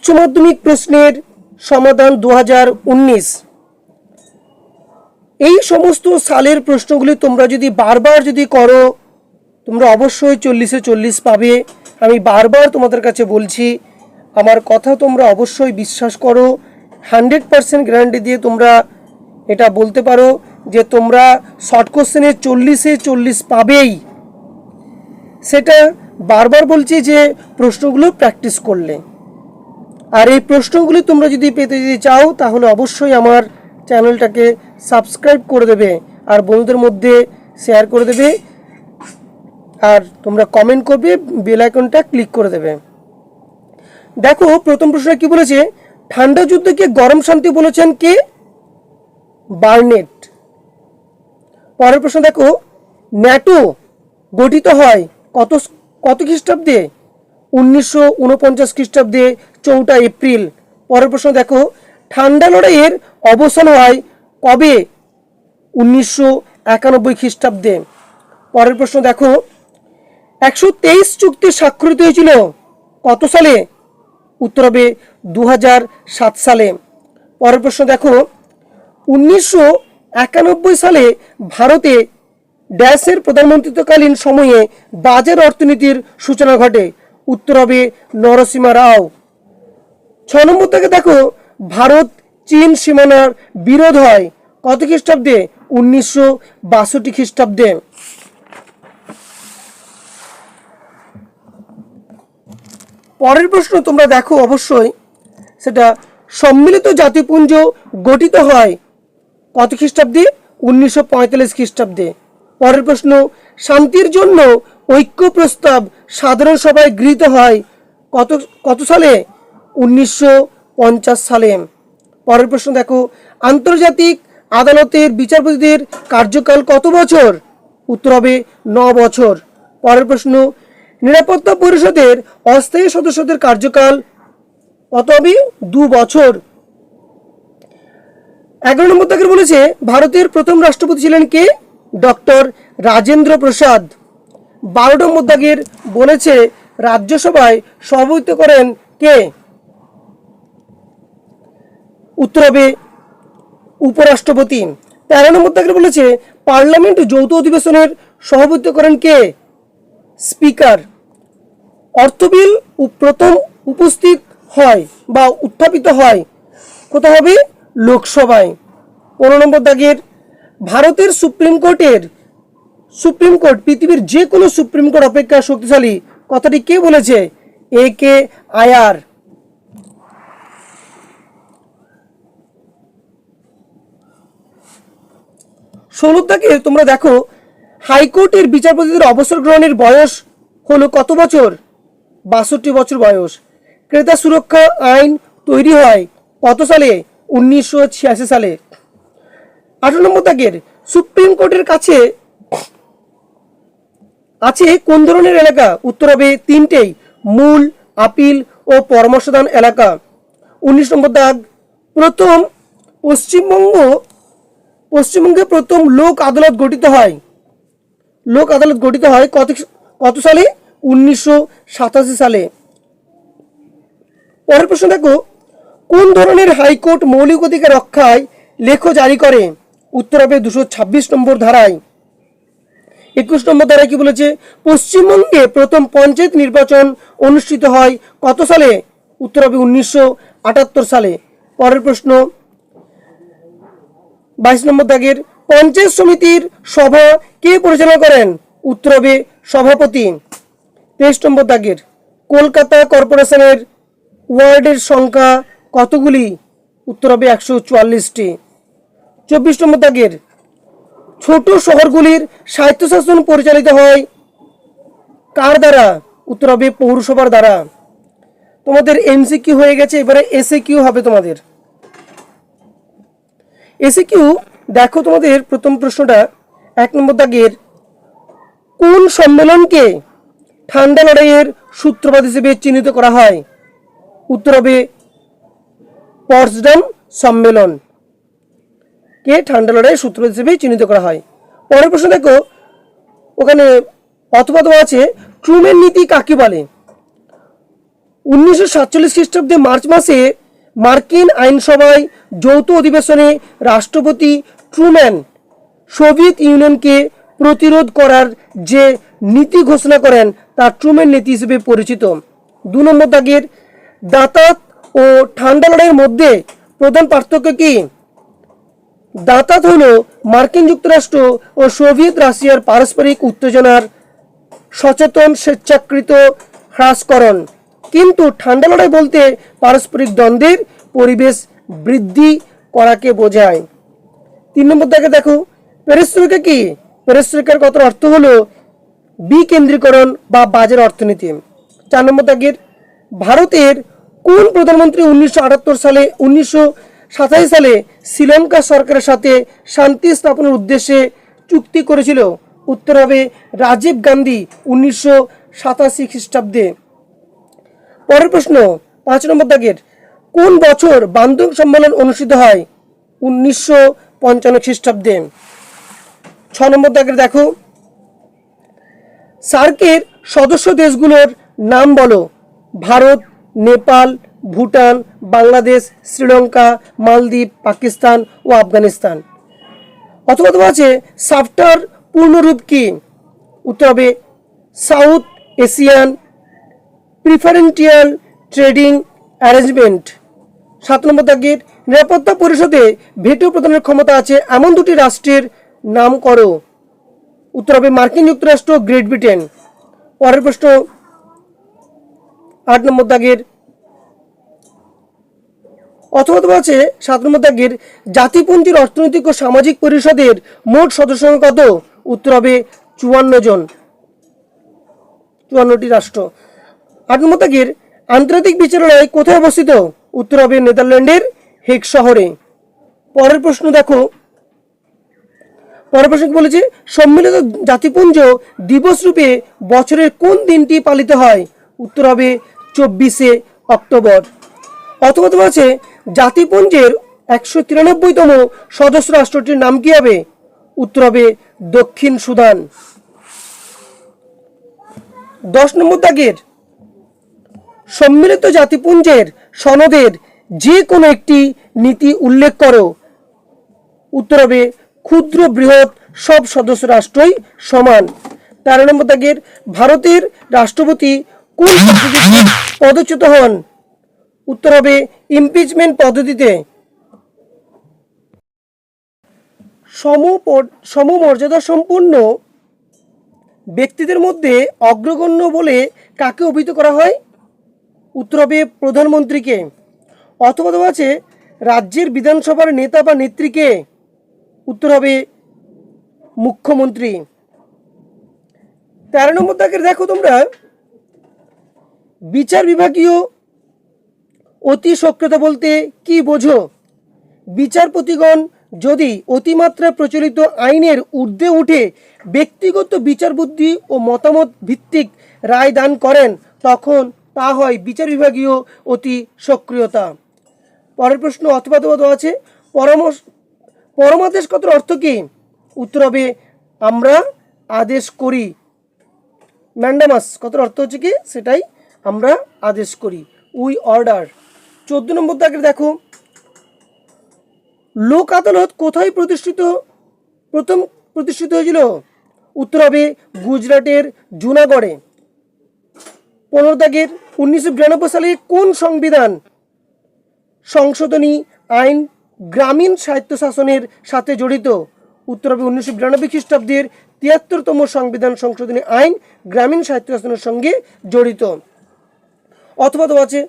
উচ্চ মাধ্যমিক প্রশ্নের সমাধান 2019। এই সমস্ত সালের প্রশ্নগুলি তোমরা যদি বারবার যদি করো তোমরা অবশ্যই 40-এ 40 পাবে। আমি বারবার তোমাদের কাছে বলছি, আমার কথা তোমরা অবশ্যই বিশ্বাস করো। 100% গ্যারান্টি দিয়ে তোমরা এটা বলতে পারো যে তোমরা শর্ট কোশ্চেনে 40-এ 40 পাবেই। সেটা বারবার বলছি যে প্রশ্নগুলো প্র্যাকটিস করলে। আর এই প্রশ্নগুলি তোমরা যদি পেতে চাও তাহলে অবশ্যই আমার চ্যানেলটাকে সাবস্ক্রাইব করে দেবে আর বন্ধুদের মধ্যে শেয়ার করে দেবে, আর তোমরা কমেন্ট করবে, বেল আইকনটা ক্লিক করে দেবে। দেখো প্রথম প্রশ্ন কি বলেছে, ঠান্ডা যুদ্ধকে গরম শান্তি বলেছেন কে? বার্নেট। পরের প্রশ্ন দেখো, ন্যাটো গঠিত হয় কত খ্রিস্টাব্দে? 1949 খ্রিস্টাব্দে 4 এপ্রিল। পরের প্রশ্ন দেখো, ঠান্ডা লড়াইয়ের অবসান হয় কবে? 1991 খ্রিস্টাব্দে। পরের প্রশ্ন দেখো, 123 চুক্তি স্বাক্ষরিত হয়েছিল কত সালে? উত্তর হবে 2007 সালে। পরের প্রশ্ন দেখো, 1991 সালে ভারতে ড্যাশের প্রধানমন্ত্রীত্বকালীন সময়ে বাজার অর্থনীতির সূচনা ঘটে? উত্তর হবে নরসিংহ রাও। 6 নম্বর থেকে দেখো, ভারত চীন সীমানার বিরোধ হয় কত খ্রিস্টাব্দে? 1962 খ্রিস্টাব্দে। পরের প্রশ্ন তোমরা দেখো অবশ্যই, সেটা সম্মিলিত জাতিপুঞ্জ গঠিত হয় কত খ্রিস্টাব্দে? 1945 খ্রিস্টাব্দে। পরের প্রশ্ন, শান্তির জন্য ঐক্য প্রস্তাব সাধারণ সভায় গৃহীত হয় কত সালে? 1950 সালে। পরের প্রশ্ন দেখো, আন্তর্জাতিক আদালতের বিচারপতিদের কার্যকাল কত বছর? উত্তর হবে 9 বছর। পরের প্রশ্ন, নিরাপত্তা পরিষদের অস্থায়ী সদস্যদের কার্যকাল কত হবে? 2 বছর। 11 নম্বর দাগের বলেছে, ভারতের প্রথম রাষ্ট্রপতি ছিলেন কে? ডক্টর রাজেন্দ্র প্রসাদ। 12 নম্বর দাগের বলেছে, রাজ্যসভায় সভাপতিত্ব করেন কে? উত্তর হবে উপরাষ্ট্রপতি। 13 নম্বর দাগের বলেছে, পার্লামেন্ট যৌথ অধিবেশনের সভাপতিত্ব করেন কে? স্পিকার। অর্থ বিল প্রথম উপস্থিত হয় বা উত্থাপিত হয় কোথায় হবে? লোকসভায়। 15 নম্বর দাগের, ভারতের সুপ্রিম কোর্ট পৃথিবীর যে কোনো সুপ্রিম কোর্ট অপেক্ষা শক্তিশালী, কথাটি কে বলেছে? AK আয়ার। 16 দাগে তোমরা দেখো, হাইকোর্টের বিচারপতিদের অবসর গ্রহণের বয়স হলো কত বছর? 62 বছর বয়স। ক্রেতা সুরক্ষা আইন তৈরি হয় কত সালে? 1986 সালে। 18 নম্বর দাগের, সুপ্রিম কোর্টের কাছে আছে কোন ধরনের এলাকা? উত্তর হবে 3টেই, মূল, আপিল ও পরামর্শদান এলাকা। 19 নম্বর দাগ, পশ্চিমবঙ্গে প্রথম লোক আদালত গঠিত হয় কত সালে? 1987 সালে। পরের প্রশ্ন দেখো, কোন ধরনের হাইকোর্ট মৌলিক অধিকার রক্ষায় লেখ জারি করে? উত্তর হবে 226 নম্বর ধারায়। 21 নম্বর ধারায় কি বলেছে? পশ্চিমবঙ্গে প্রথম পঞ্চায়েত নির্বাচন অনুষ্ঠিত হয় কত সালে? উত্তর হবে 1978 সালে। পরের প্রশ্ন 22 নম্বর দাগের, পঞ্চায়েত সমিতির সভা কে পরিচালনা করেন? উত্তর হবে সভাপতি। 23 নম্বর দাগের, কলকাতা কর্পোরেশনের ওয়ার্ডের সংখ্যা কতগুলি? উত্তর হবে 144টি। 24 নম্বর দাগের, ছোট শহরগুলির স্বায়ত্তশাসন পরিচালিত হয় কার দ্বারা? উত্তর হবে পৌরসভার দ্বারা। তোমাদের MCQ হয়ে গেছে, এবারে SAQ হবে তোমাদের। SAQ দেখো, তোমাদের প্রথম প্রশ্নটা 1 নম্বর দাগের, কোন সম্মেলনকে ঠান্ডা লড়াইয়ের সূত্রপাত হিসেবে চিহ্নিত করা হয়? উত্তর হবে পটসডাম সম্মেলন কে ঠান্ডা লড়াইয়ের সূত্রপাত হিসেবে চিহ্নিত করা হয়। পরের প্রশ্ন দেখো, ওখানে অথবা আছে, ট্রুম্যান নীতি কাকে বলে? 1947 খ্রিস্টাব্দে মার্চ মাসে মার্কিন আইনসভায় যৌথ অধিবেশনে রাষ্ট্রপতি ট্রুম্যান সোভিয়েত ইউনিয়নকে প্রতিরোধ করার যে নীতি ঘোষণা করেন তা ট্রুম্যান নীতি হিসেবে পরিচিত। 2 নম্বর দাগের দাঁতাত ও ঠান্ডা লড়াইয়ের মধ্যে প্রধান পার্থক্য কি? দাঁতাত হল মার্কিন যুক্তরাষ্ট্র ও সোভিয়েত রাশিয়ার পারস্পরিক উত্তেজনার সচেতন স্বেচ্ছাকৃত হ্রাসকরণ, কিন্তু ঠান্ডা লড়াই বলতে পারস্পরিক দ্বন্দ্বের পরিবেশ বৃদ্ধি করাকে বোঝায়। 3 নম্বর দাগে দেখো পেরেস্ট্রোইকা কি? পেরেস্ট্রোইকার কথার অর্থ হলো বিকেন্দ্রীকরণ বা বাজার অর্থনীতি। 4 নম্বর দাগের ভারতের কোন প্রধানমন্ত্রী 1987 সালে শ্রীলঙ্কা সরকারের সাথে শান্তি স্থাপনের উদ্দেশ্যে চুক্তি করেছিল? উত্তর হবে রাজীব গান্ধী 1987 খ্রিস্টাব্দে। পরের প্রশ্ন 5 নম্বর দাগের কোন বছর বান্ধব সম্মেলন অনুষ্ঠিত হয়? 1955 খ্রিস্টাব্দে। 6 নম্বর দাগের দেখো সার্কের সদস্য দেশগুলোর নাম বলো। ভারত, নেপাল, ভুটান, বাংলাদেশ, শ্রীলঙ্কা, মালদ্বীপ, পাকিস্তান ও আফগানিস্তান। অথবা আছে সাফটার পূর্ণরূপ কি? উত্তর হবে সাউথ এশিয়ান প্রিফারেন্টিয়াল ট্রেডিং অ্যারেঞ্জমেন্ট। 7 নম্বর দাগের নিরাপত্তা পরিষদে ভেটো প্রদানের ক্ষমতা আছে এমন 2টি রাষ্ট্রের নাম করো। উত্তর হবে মার্কিন যুক্তরাষ্ট্র, গ্রেট ব্রিটেন। পরের প্রশ্ন 8 নম্বর দাগের অথবা আছে 7 নম্বর দাগের জাতিপুঞ্জের অর্থনৈতিক ও সামাজিক পরিষদের মোট সদস্য সংখ্যা কত? উত্তর হবে 54 জন, 54টি রাষ্ট্র। 8 নম্বর দাগের আন্তর্জাতিক বিচারালয় কোথায় অবস্থিত? উত্তর হবে নেদারল্যান্ডের হেগ শহরে। পরের প্রশ্ন দেখো, পরের প্রশ্ন বলেছে সম্মিলিত জাতিপুঞ্জ দিবস রূপে বছরের কোন দিনটি পালিত হয়? উত্তর হবে 24শে অক্টোবর। অথবা আছে জাতিপুঞ্জের 193তম সদস্য রাষ্ট্রটির নাম কি হবে? উত্তর হবে দক্ষিণ সুদান। 10 নম্বর দাগের সম্মিলিত জাতিপুঞ্জের সনদের যে কোনো একটি নীতি উল্লেখ করো। উত্তর হবে ক্ষুদ্র বৃহৎ সব সদস্য রাষ্ট্রই সমান। 13 নম্বর দাগের ভারতের রাষ্ট্রপতি কোন পদ্ধতিতে পদচ্যুত হন? উত্তর হবে ইমপিচমেন্ট পদ্ধতিতে। সমমর্যাদা সম্পন্ন ব্যক্তিদের মধ্যে অগ্রগণ্য বলে কাকে অভিহিত করা হয়? উত্তর হবে প্রধানমন্ত্রীকে। অথবা আছে রাজ্যের বিধানসভার নেতা বা নেত্রীকে? উত্তর হবে মুখ্যমন্ত্রী। 13 নম্বর দাগের দেখো তোমরা বিচার বিভাগীয় অতি সক্রিয়তা বলতে কি বোঝো? বিচারপতিগণ যদি অতিমাত্রায় প্রচলিত আইনের ঊর্ধ্বে উঠে ব্যক্তিগত বিচার বুদ্ধি ও মতামত ভিত্তিক রায় দান করেন তখন তা হয় বিচার বিভাগীয় অতি সক্রিয়তা। পরের প্রশ্ন অথবা আছে পরমাদেশ কথার অর্থ কি? উত্তর হবে আমরা আদেশ করি। ম্যান্ডামাস কথার অর্থ হচ্ছে কি? সেটাই আমরা আদেশ করি, উই অর্ডার। 14 নম্বর দাগের দেখো লোক আদালত কোথায় প্রথম প্রতিষ্ঠিত হয়েছিল? উত্তর হবে গুজরাটের জুনাগড়ে। 15 দাগের 1992 সালে কোন সংবিধান সংশোধনী আইন গ্রামীণ স্বায়ত্তশাসনের সাথে জড়িত? উত্তর হবে 1992 খ্রিস্টাব্দের 73তম সংবিধান সংশোধনী আইন গ্রামীণ স্বায়ত্তশাসনের সঙ্গে জড়িত। অথবা আছে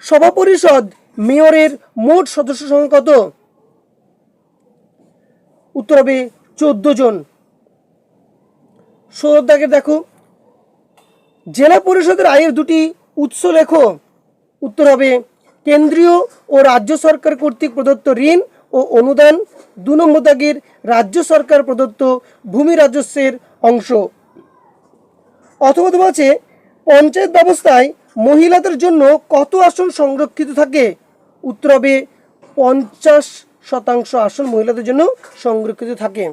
সভা পরিষদ মেয়রের মোট সদস্য সংখ্যা কত? উত্তর হবে 14 জন। 16 দাগের দেখো জেলা পরিষদের আয়ের 2টি উৎস লেখো। উত্তর হবে কেন্দ্রীয় ও রাজ্য সরকার কর্তৃক প্রদত্ত ঋণ ও অনুদান। 2 নম্বর দাগের রাজ্য সরকার প্রদত্ত ভূমি রাজস্বের অংশ। অথবা আছে পঞ্চায়েত ব্যবস্থায় মহিলাদের জন্য কত আসন সংরক্ষিত থাকে? উত্তর হবে 50% আসন মহিলাদের জন্য সংরক্ষিত থাকে।